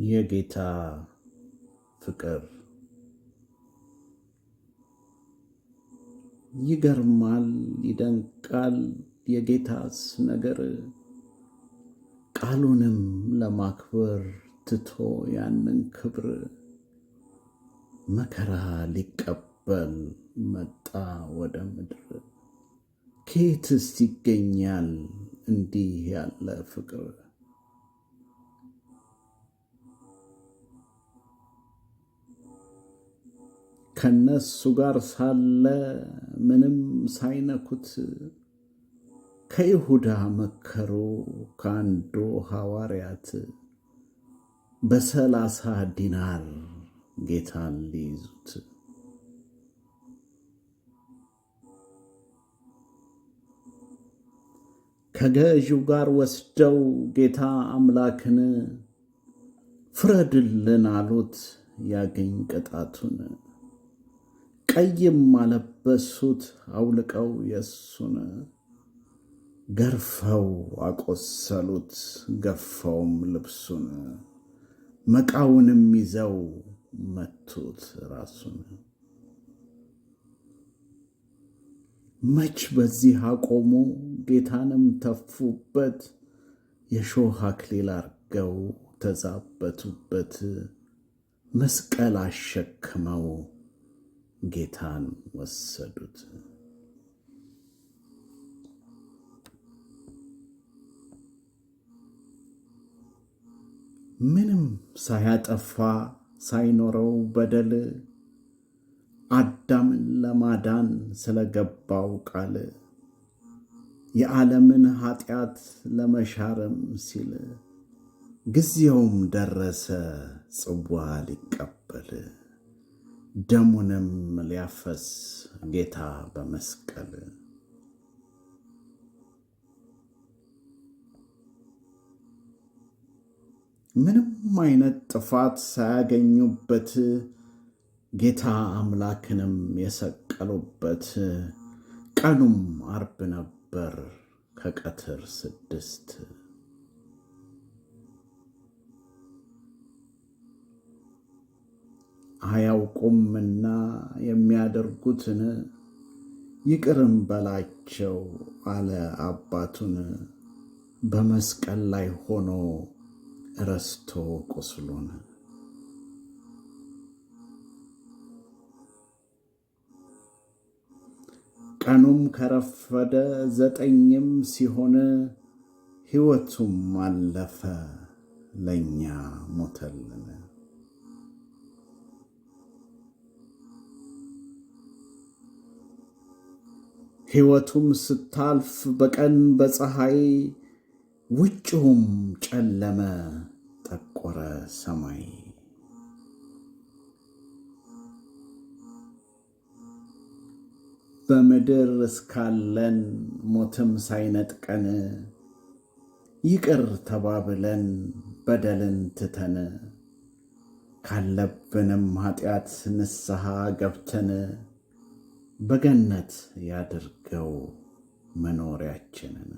የጌታ ፍቅር ይገርማል፣ ይደንቃል። የጌታስ ነገር ቃሉንም ለማክበር ትቶ ያንን ክብር መከራ ሊቀበል መጣ ወደ ምድር። ከየትስ ይገኛል እንዲህ ያለ ፍቅር? ከነሱ ጋር ሳለ ምንም ሳይነኩት ከይሁዳ መከሩ ከአንዱ ሐዋርያት በ30 ዲናር ጌታን ሊይዙት። ከገዢው ጋር ወስደው ጌታ አምላክን ፍረድልን አሉት ያገኝ ቅጣቱን። ቀይም አለበሱት አውልቀው የሱን፣ ገርፈው አቆሰሉት ገፈውም ልብሱን፣ መቃውንም ይዘው መቱት ራሱን። መች በዚህ አቆሙ ጌታንም ተፉበት፣ የሾህ አክሊል አርገው ተዛበቱበት፣ መስቀል አሸክመው ጌታን ወሰዱት። ምንም ሳያጠፋ ሳይኖረው በደል አዳምን ለማዳን ስለገባው ቃል የዓለምን ኃጢአት ለመሻርም ሲል ጊዜውም ደረሰ ጽዋ ሊቀበል፣ ደሙንም ሊያፈስ ጌታ በመስቀል። ምንም አይነት ጥፋት ሳያገኙበት ጌታ አምላክንም የሰቀሉበት፣ ቀኑም አርብ ነበር ከቀትር 6። አያውቁምና የሚያደርጉትን ይቅርም በላቸው አለ አባቱን። በመስቀል ላይ ሆኖ ረስቶ ቁስሉን። ቀኑም ከረፈደ 9 ሲሆን ሕይወቱም አለፈ ለእኛ ሞተልን። ሕይወቱም ስታልፍ በቀን በፀሐይ፣ ውጭውም ጨለመ ጠቆረ ሰማይ። በምድር እስካለን ሞትም ሳይነጥቀን፣ ይቅር ተባብለን በደልን ትተን፣ ካለብንም ኃጢአት ንስሐ ገብተን፣ በገነት ያድርገው መኖሪያችንን።